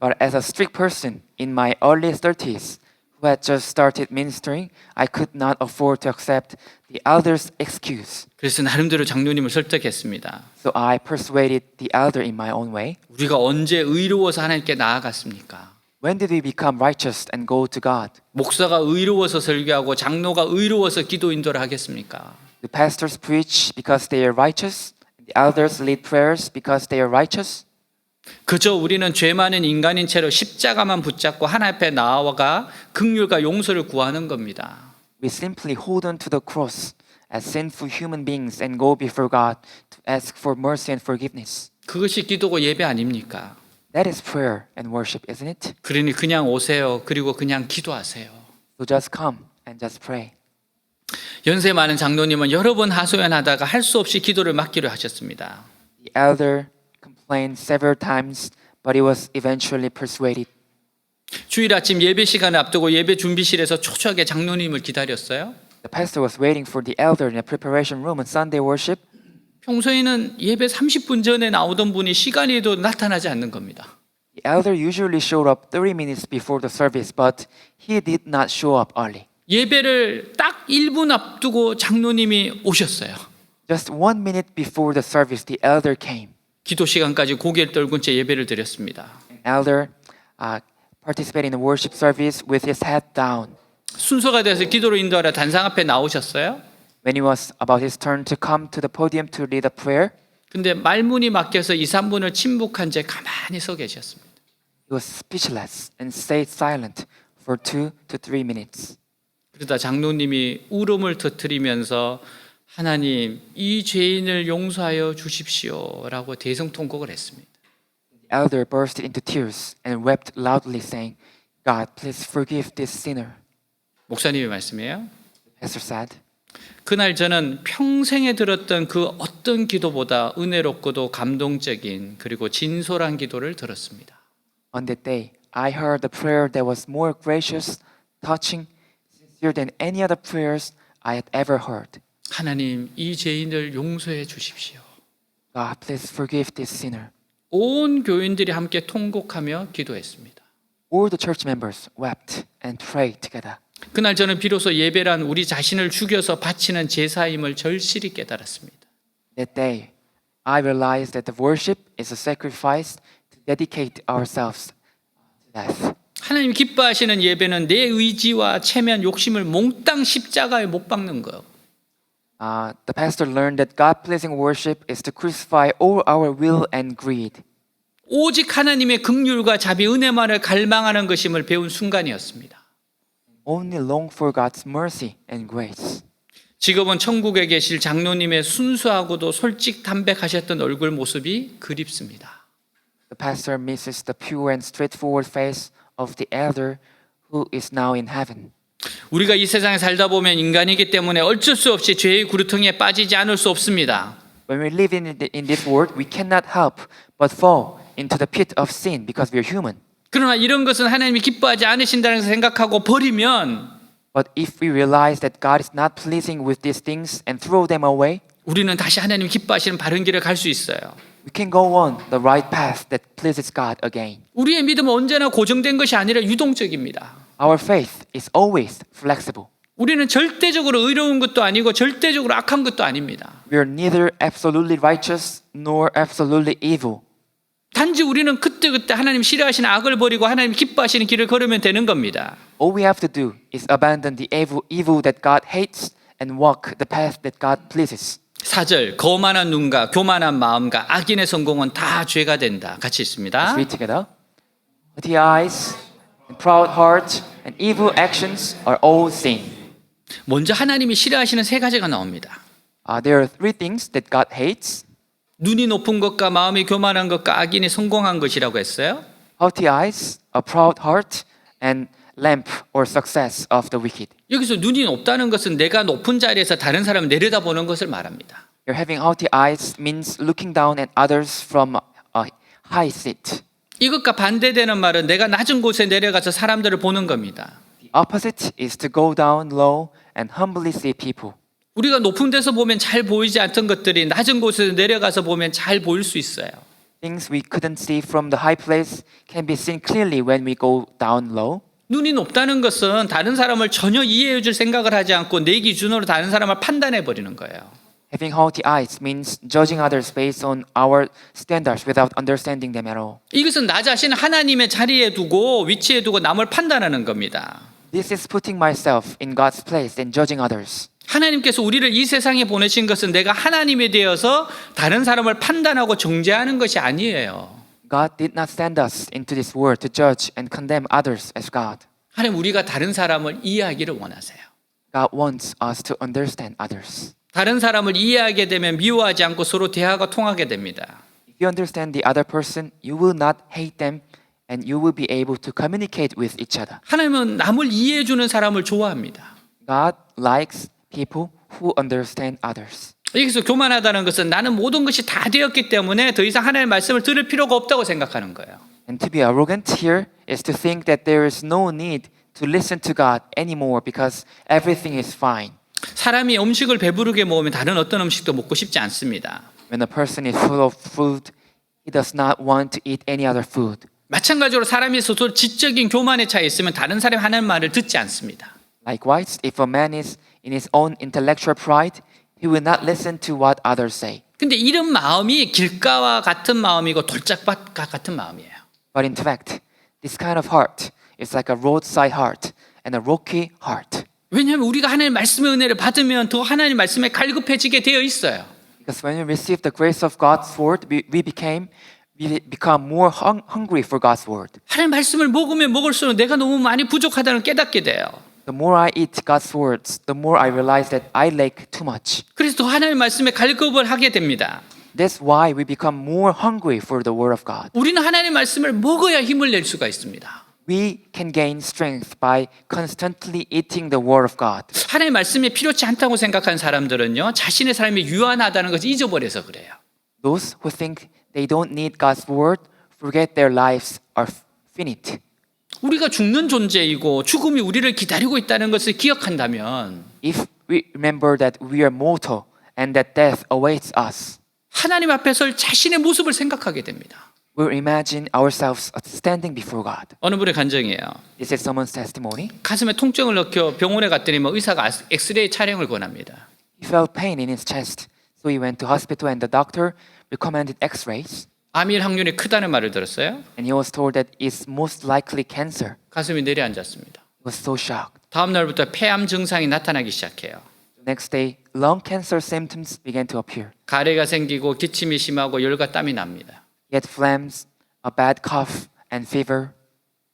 But as a strict person in my early 30s who had just started ministering, I could not afford to accept the elder's excuse. 그래서 나름대로 장로님을 설득했습니다. So I persuaded the elder in my own way. 우리가 언제 의로워서 하나님께 나아갔습니까? When did we become righteous and go to God? 목사가 의로워서 설교하고 장로가 의로워서 기도 인도를 하겠습니까? Do pastors preach because they are righteous? And the elders lead prayers because they are righteous? 그저 우리는 죄 많은 인간인 채로 십자가만 붙잡고 하나님 앞에 나아가 긍휼과 용서를 구하는 겁니다. We simply hold on to the cross as sinful human beings and go before God to ask for mercy and forgiveness. 그것이 기도고 예배 아닙니까? That is prayer and worship, isn't it? 그러니 그냥 오세요. 그리고 그냥 기도하세요. So just come and just pray. 연세 많은 장로님은 여러 번 하소연하다가 할 수 없이 기도를 막기로 하셨습니다. The elder complained several times, but he was eventually persuaded. 주일 아침 예배 시간을 앞두고 예배 준비실에서 초조하게 장로님을 기다렸어요. The pastor was waiting for the elder in the preparation room on Sunday worship. 평소에는 예배 30분 전에 나오던 분이 시간에도 나타나지 않는 겁니다. The elder usually showed up 30 minutes before the service, but he did not show up early. 예배를 딱 1분 앞두고 장로님이 오셨어요. Just 1 minute before the service, the elder came. 기도 시간까지 고개를 떨군 채 예배를 드렸습니다. An elder participated in the worship service with his head down. 순서가 돼서 기도로 인도하러 단상 앞에 나오셨어요. When it was about his turn to come to the podium to lead a prayer, 근데 말문이 막혀서 2, 3분을 침묵한 채 가만히 서 계셨습니다. he was speechless and stayed silent for 2 to 3 minutes. 그러다 장로님이 울음을 터뜨리면서 하나님, 이 죄인을 용서하여 주십시오라고 대성통곡을 했습니다. The elder burst into tears and wept loudly, saying, God, please forgive this sinner. 목사님의 말씀이에요. The pastor said, 그날 저는 평생에 들었던 그 어떤 기도보다 은혜롭고도 감동적인 그리고 진솔한 기도를 들었습니다. On that day, I heard a prayer that was more gracious, touching, sincere than any other prayers I had ever heard. 하나님, 이 죄인을 용서해 주십시오. God, please forgive this sinner. 온 교인들이 함께 통곡하며 기도했습니다. All the church members wept and prayed together. 그날 저는 비로소 예배란 우리 자신을 죽여서 바치는 제사임을 절실히 깨달았습니다. That day, I realized that the worship is a sacrifice to dedicate ourselves to death. 하나님 기뻐하시는 예배는 내 의지와 체면, 욕심을 몽땅 십자가에 못 박는 거예요. The pastor learned that God-pleasing worship is to crucify all our will and greed. 오직 하나님의 긍휼과 자비, 은혜만을 갈망하는 것임을 배운 순간이었습니다. Only long for God's mercy and grace. 지금은 천국에 계실 장로님의 순수하고도 솔직담백하셨던 얼굴 모습이 그립습니다. The pastor misses the pure and straightforward face of the elder who is now in heaven. 우리가 이 세상에 살다 보면 인간이기 때문에 어쩔 수 없이 죄의 구르텅이에 빠지지 않을 수 없습니다. When we live in this world, we cannot help but fall into the pit of sin because we are human. 그러나 이런 것은 하나님이 기뻐하지 않으신다는 것을 생각하고 버리면 But if we realize that God is not pleasing with these things and throw them away, 우리는 다시 하나님 기뻐하시는 바른 길을 갈 수 있어요. we can go on the right path that pleases God again. 우리의 믿음은 언제나 고정된 것이 아니라 유동적입니다. Our faith is always flexible. 우리는 절대적으로 의로운 것도 아니고 절대적으로 악한 것도 아닙니다. We are neither absolutely righteous nor absolutely evil. 단지 우리는 그때그때 하나님 싫어하시는 악을 버리고 하나님 기뻐하시는 길을 걸으면 되는 겁니다. All we have to do is abandon the evil that God hates and walk the path that God pleases. 4절 거만한 눈과 교만한 마음과 악인의 성공은 다 죄가 된다. 같이 Let's 있습니다. read together. The eyes and proud heart and evil actions are all sin. 먼저 하나님이 싫어하시는 세 가지가 나옵니다. There are 3 things that God hates. 눈이 높은 것과 마음이 교만한 것과 악인이 성공한 것이라고 했어요. Haughty eyes, a proud heart, and lamp or success of the wicked. 여기서 눈이 높다는 것은 내가 높은 자리에서 다른 사람을 내려다보는 것을 말합니다. You're having haughty eyes means looking down at others from a high seat. 이것과 반대되는 말은 내가 낮은 곳에 내려가서 사람들을 보는 겁니다. The opposite is to go down low and humbly see people. 우리가 높은 데서 보면 잘 보이지 않던 것들이 낮은 곳에서 내려가서 보면 잘 보일 수 있어요. Things we couldn't see from the high place can be seen clearly when we go down low. 눈이 높다는 것은 다른 사람을 전혀 이해해 줄 생각을 하지 않고 내 기준으로 다른 사람을 판단해 버리는 거예요. Having haughty eyes means judging others based on our standards without understanding them at all. 이것은 나 자신을 하나님의 자리에 두고 위치에 두고 남을 판단하는 겁니다. This is putting myself in God's place and judging others. 하나님께서 우리를 이 세상에 보내신 것은 내가 하나님에 대해서 다른 사람을 판단하고 정죄하는 것이 아니에요. God did not send us into this world to judge and condemn others as God. 하나님 우리가 다른 사람을 이해하기를 원하세요. God wants us to understand others. 다른 사람을 이해하게 되면 미워하지 않고 서로 대화가 통하게 됩니다. If If you understand the other person, you will not hate them and you will be able to communicate with each other. 하나님은 남을 이해해 주는 사람을 좋아합니다. God likes people who understand others. 여기서 교만하다는 것은 나는 모든 것이 다 되었기 때문에 더 이상 하나님의 말씀을 들을 필요가 없다고 생각하는 거예요. And to be arrogant here is to think that there is no need to listen to God anymore because everything is fine. 사람이 음식을 배부르게 먹으면 다른 어떤 음식도 먹고 싶지 않습니다. When a person is full of food, he does not want to eat any other food. 마찬가지로 사람이 스스로 지적인 교만에 차에 있으면 다른 사람이 하는 말을 듣지 않습니다. Likewise, if a man is in his own intellectual pride, he will not listen to what others say. 근데 이런 마음이 길가와 같은 마음이고 돌짝밭과 같은 마음이에요. But in fact, this kind of heart is like a roadside heart and a rocky heart. 왜냐하면 우리가 하나님의 말씀의 은혜를 받으면 더 하나님의 말씀에 갈급해지게 되어 있어요. Because when we receive the grace of God's word, we become more hungry for God's word. 하나님의 말씀을 먹으면 먹을수록 내가 너무 많이 부족하다는 걸 깨닫게 돼요. The more I eat God's words, the more I realize that I lack too much. 그래서 더 하나님의 말씀에 갈급을 하게 됩니다. That's why we become more hungry for the word of God. 우리는 하나님의 말씀을 먹어야 힘을 낼 수가 있습니다. We can gain strength by constantly eating the word of God. 하나님의 말씀이 필요치 않다고 생각하는 사람들은요, 자신의 삶이 유한하다는 것을 잊어버려서 그래요. Those who think they don't need God's word forget their lives are finite. 우리가 죽는 존재이고 죽음이 우리를 기다리고 있다는 것을 기억한다면 If we remember that we are mortal and that death awaits us, 하나님 앞에 설 자신의 모습을 생각하게 됩니다. we'll imagine ourselves standing before God. 어느 분의 간증이에요. This is someone's testimony. 가슴에 통증을 느껴 병원에 갔더니 의사가 엑스레이 촬영을 권합니다. He felt pain in his chest, so he went to hospital and the doctor recommended x-rays. 암일 확률이 크다는 말을 들었어요. And he was told that it's most likely cancer. 가슴이 내려앉았습니다. He was so shocked. 다음 날부터 폐암 증상이 나타나기 시작해요. The next day, lung cancer symptoms began to appear. 가래가 생기고 기침이 심하고 열과 땀이 납니다. He had phlegms, a bad cough, and fever.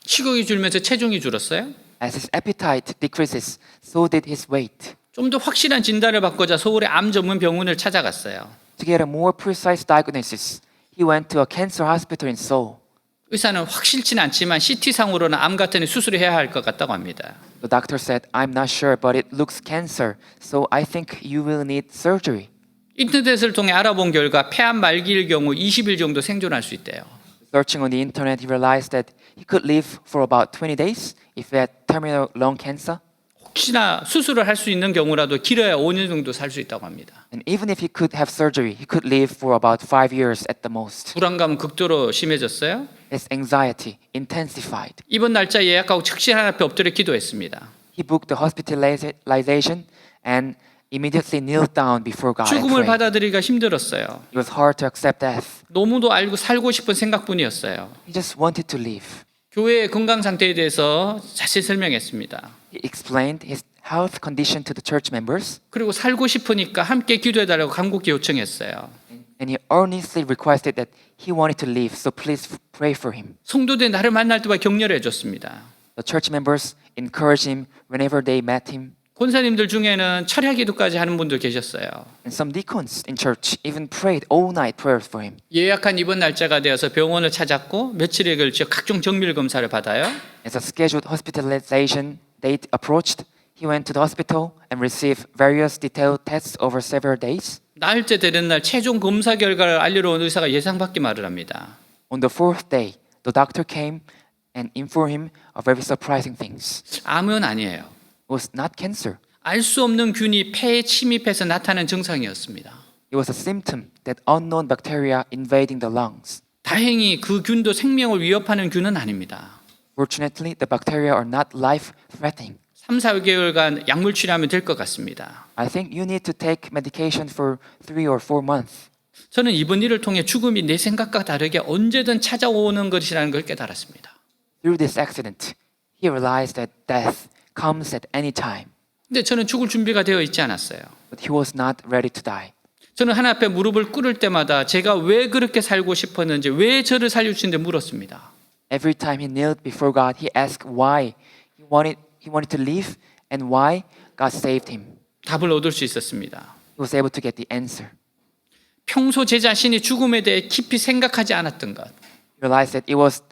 식욕이 줄면서 체중이 줄었어요. As his appetite decreases, so did his weight. 좀 더 확실한 진단을 받고자 서울의 암 전문 병원을 찾아갔어요. To get a more precise diagnosis, he went to a cancer hospital in Seoul. 의사는 확실치는 않지만 CT상으로는 암 같으니 수술을 해야 할 것 같다고 합니다. The doctor said, I'm not sure, but it looks cancer, so I think you will need surgery. 인터넷을 통해 알아본 결과 폐암 말기일 경우 20일 정도 생존할 수 있대요. Searching on the internet, he realized that he could live for about 20 days if he had terminal lung cancer. 혹시나 수술을 할 수 있는 경우라도 길어야 5년 정도 살 수 있다고 합니다. And even if he could have surgery, he could live for about 5 years at the most. 불안감은 극도로 심해졌어요. His anxiety intensified. 입원 날짜 예약하고 즉시 하나님 앞에 엎드려 기도했습니다. He booked the hospitalization and immediately knelt down before God and 죽음을 prayed. 받아들이기가 힘들었어요. It was hard to accept death. 너무도 알고 살고 싶은 생각뿐이었어요. He just wanted to live. 교회의 건강 상태에 대해서 자세히 설명했습니다. He explained his health condition to the church members, 그리고 살고 싶으니까 함께 기도해달라고 간곡히 요청했어요. and he earnestly requested that he wanted to live, so please pray for him. 성도들 나를 만날 때마다 격려를 해줬습니다. The church members encouraged him whenever they met him, 권사님들 중에는 철야 기도까지 하는 분들 계셨어요. and some deacons in church even prayed all night prayers for him. 예약한 입원 날짜가 되어서 병원을 찾았고 며칠에 걸쳐 각종 정밀 검사를 받아요. As a scheduled hospitalization date approached, he went to the hospital and received various detailed tests over several days. 나흘째 되는 날 최종 검사 결과를 알리러 온 의사가 예상 밖의 말을 합니다. On the fourth day, the doctor came and informed him of very surprising things. 암은 아니에요. It was not cancer. 알 수 없는 균이 폐에 침입해서 나타나는 증상이었습니다. It was a symptom that unknown bacteria invading the lungs. 다행히 그 균도 생명을 위협하는 균은 아닙니다. Fortunately, the bacteria are not life-threatening. 3, 4개월간 약물 치료하면 될 것 같습니다. I think you need to take medication for 3 or 4 months. 저는 이번 일을 통해 죽음이 내 생각과 다르게 언제든 찾아오는 것이라는 걸 깨달았습니다. Through this accident, he realized that death comes at any time. 근데 저는 죽을 준비가 되어 있지 않았어요. But he was not ready to die. 저는 하나님 앞에 무릎을 꿇을 때마다 제가 왜 그렇게 살고 싶었는지, 왜 저를 살려주시는지 물었습니다. Every time he knelt before God, he asked why he wanted to live and why God saved him. 답을 얻을 수 있었습니다. He was able to get the answer. 평소 제 자신이 죽음에 대해 깊이 생각하지 않았던 것. Realized that it was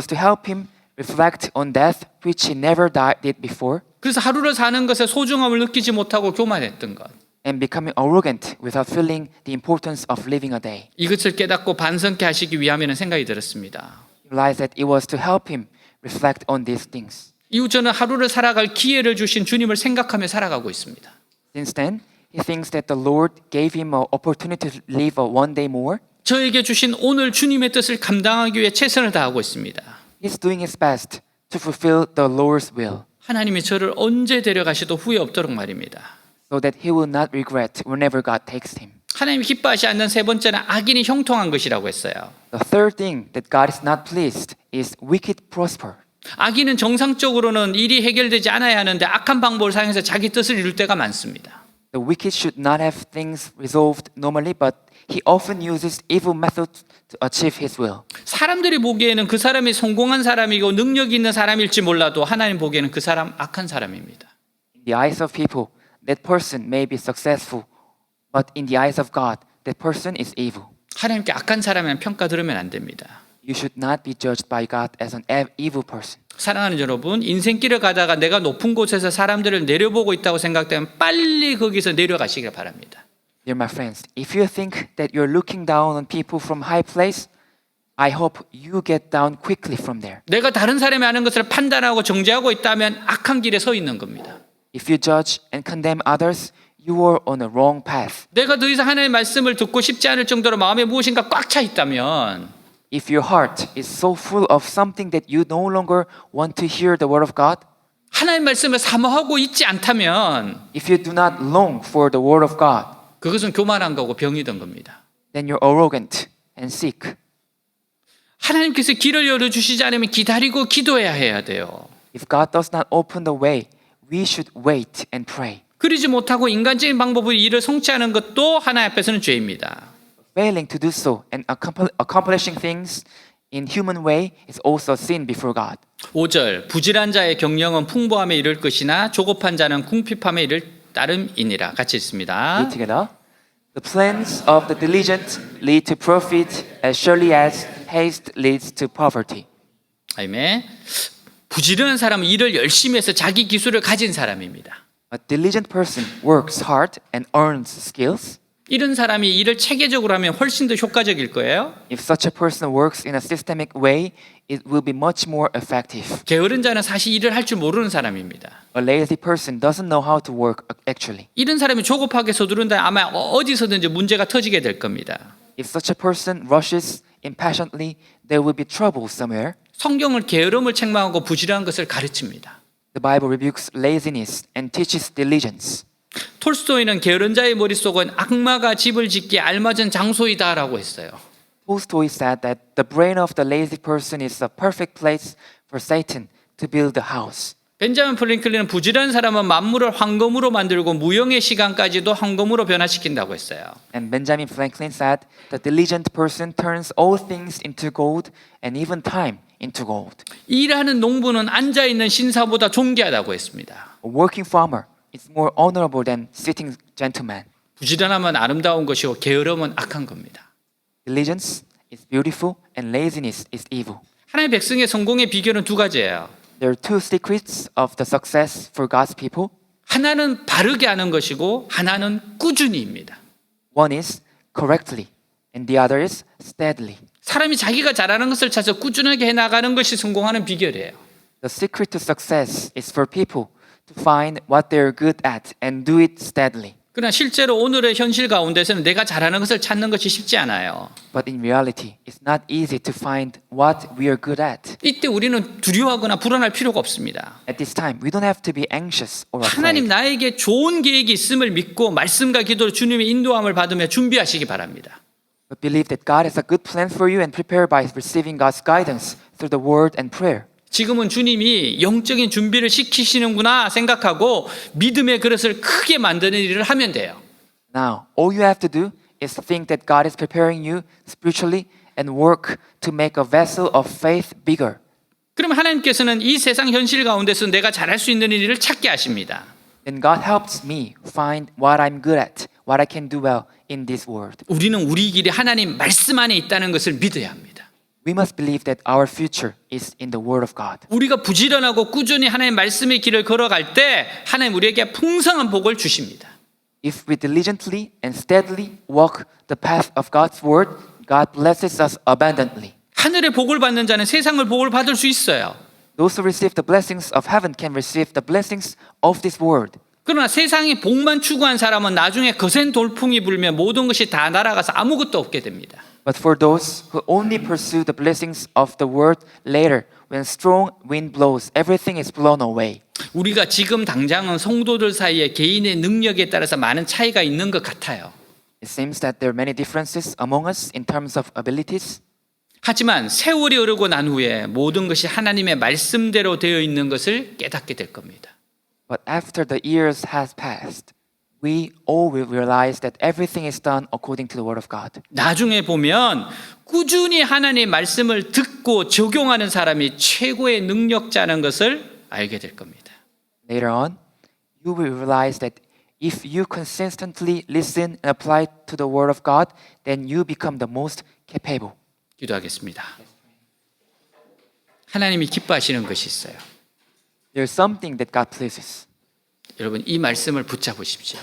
to help him reflect on death, which he never did before, 그래서 하루를 사는 것의 소중함을 느끼지 못하고 교만했던 것. and becoming arrogant without feeling the importance of living a day. 이것을 깨닫고 반성케 하시기 위함이라는 생각이 들었습니다. He realized that it was to help him reflect on these things. 이후 저는 하루를 살아갈 기회를 주신 주님을 생각하며 살아가고 있습니다. Since then, he thinks that the Lord gave him an opportunity to live one day more. 저에게 주신 오늘 주님의 뜻을 감당하기 위해 최선을 다하고 있습니다. He's doing his best to fulfill the Lord's will, 하나님이 저를 언제 데려가셔도 후회 없도록 말입니다. so that he will not regret whenever God takes him. 하나님이 기뻐하지 않는 세 번째는 악인이 형통한 것이라고 했어요. The third thing that God is not pleased is wicked prosper. 악인은 정상적으로는 일이 해결되지 않아야 하는데 악한 방법을 사용해서 자기 뜻을 이룰 때가 많습니다. The wicked should not have things resolved normally, but he often uses evil methods to achieve his will. 사람들이 보기에는 그 사람이 성공한 사람이고 능력 있는 사람일지 몰라도 하나님 보기에는 그 사람 악한 사람입니다. In the eyes of people, that person may be successful, but in the eyes of God, that person is evil. 하나님께 악한 사람이라는 평가 들으면 안 됩니다. You should not be judged by God as an evil person. 사랑하는 여러분, 인생길을 가다가 내가 높은 곳에서 사람들을 내려보고 있다고 생각되면 빨리 거기서 내려가시길 바랍니다. Dear my friends, if you think that you're looking down on people from high place, I hope you get down quickly from there. 내가 다른 사람이 하는 것을 판단하고 정죄하고 있다면 악한 길에 서 있는 겁니다. If you judge and condemn others, you are on a wrong path. 내가 더 이상 하나님의 말씀을 듣고 싶지 않을 정도로 마음에 무엇인가 꽉 차 있다면 If your heart is so full of something that you no longer want to hear the word of God, 하나님의 말씀을 사모하고 있지 않다면 if you do not long for the word of God, 그것은 교만한 거고 병이던 겁니다. then you're arrogant and sick. 하나님께서 길을 열어주시지 않으면 기다리고 기도해야 해야 돼요. If God does not open the way, we should wait and pray. 그러지 못하고 인간적인 방법으로 일을 성취하는 것도 하나님 앞에서는 죄입니다. Failing to do so and accomplishing things in human way is also sin before God. 5절 부질한 자의 경영은 풍부함에 이를 것이나 조급한 자는 궁핍함에 이를 따름이니라. 같이 읽습니다. Read together. The plans of the diligent lead to profit as surely as haste leads to poverty. 아멘. 부지런한 사람은 일을 열심히 해서 자기 기술을 가진 사람입니다. A diligent person works hard and earns skills. 이런 사람이 일을 체계적으로 하면 훨씬 더 효과적일 거예요. If such a person works in a systemic way, it will be much more effective. 게으른 자는 사실 일을 할 줄 모르는 사람입니다. A lazy person doesn't know how to work actually. 이런 사람이 조급하게 서두른다 아마 어디서든지 문제가 터지게 될 겁니다. If such a person rushes impatiently, there will be trouble somewhere. 성경을 게으름을 책망하고 부지런한 것을 가르칩니다. The Bible rebukes laziness and teaches diligence. 톨스토이는 게으른 자의 머릿속은 악마가 집을 짓기에 알맞은 장소이다라고 했어요. Tolstoy said that the brain of the lazy person is a perfect place for Satan to build a house. 벤자민 프랭클린은 부지런한 사람은 만물을 황금으로 만들고 무용의 시간까지도 황금으로 변화시킨다고 했어요. And Benjamin Franklin said, the diligent person turns all things into gold and even time into gold. 일하는 농부는 앉아있는 신사보다 존귀하다고 했습니다. A working farmer is more honorable than sitting gentleman. 부지런함은 아름다운 것이고 게으름은 악한 겁니다. Diligence is beautiful and laziness is evil. 하나님의 백성의 성공의 비결은 두 가지예요. There are two secrets of the success for God's people. 하나는 바르게 하는 것이고 하나는 꾸준히입니다. One is correctly and the other is steadily. 사람이 자기가 잘하는 것을 찾아 꾸준하게 해나가는 것이 성공하는 비결이에요. The secret to success is for people to find what they're good at and do it steadily. 그러나 실제로 오늘의 현실 가운데서는 내가 잘하는 것을 찾는 것이 쉽지 않아요. But in reality, it's not easy to find what we are good at. 이때 우리는 두려워하거나 불안할 필요가 없습니다. At this time, we don't have to be anxious or 하나님 afraid. 나에게 좋은 계획이 있음을 믿고 말씀과 기도로 주님의 인도함을 받으며 준비하시기 바랍니다. But believe that God has a good plan for you and prepare by receiving God's guidance through the word and prayer. 지금은 주님이 영적인 준비를 시키시는구나 생각하고 믿음의 그릇을 크게 만드는 일을 하면 돼요. Now, all you have to do is think that God is preparing you spiritually and work to make a vessel of faith bigger. 그럼 하나님께서는 이 세상 현실 가운데서 내가 잘할 수 있는 일을 찾게 하십니다. then God helps me find what I'm good at, what I can do well in this world. 우리는 우리 길이 하나님 말씀 안에 있다는 것을 믿어야 합니다. We must believe that our future is in the Word of God. 우리가 부지런하고 꾸준히 하나님 말씀의 길을 걸어갈 때 하나님 우리에게 풍성한 복을 주십니다. If we diligently and steadily walk the path of God's Word, God blesses us abundantly. 하늘의 복을 받는 자는 세상을 복을 받을 수 있어요. Those who receive the blessings of heaven can receive the blessings of this world. 그러나 세상의 복만 추구한 사람은 나중에 거센 돌풍이 불면 모든 것이 다 날아가서 아무것도 없게 됩니다. But for those who only pursue the blessings of the world later, when strong wind blows, everything is blown away. 우리가 지금 당장은 성도들 사이에 개인의 능력에 따라서 많은 차이가 있는 것 같아요. It seems that there are many differences among us in terms of abilities. 하지만 세월이 흐르고 난 후에 모든 것이 하나님의 말씀대로 되어 있는 것을 깨닫게 될 겁니다. But after the years has passed, we all will realize that everything is done according to the Word of God. 나중에 보면 꾸준히 하나님의 말씀을 듣고 적용하는 사람이 최고의 능력자라는 것을 알게 될 겁니다. Later on, you will realize that if you consistently listen and apply to the Word of God, then you become the most capable. 기도하겠습니다. 하나님이 기뻐하시는 것이 있어요. There's something that God pleases. 여러분 이 말씀을 붙잡으십시오.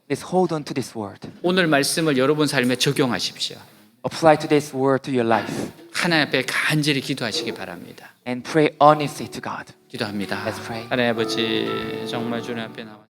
Let's hold on to this Word. 오늘 말씀을 여러분 삶에 적용하십시오. Apply today's Word to your life. 하나님 앞에 간절히 기도하시기 바랍니다. And pray honestly to God. 기도합니다. Let's pray. 하나님 아버지 정말 주님 앞에 나와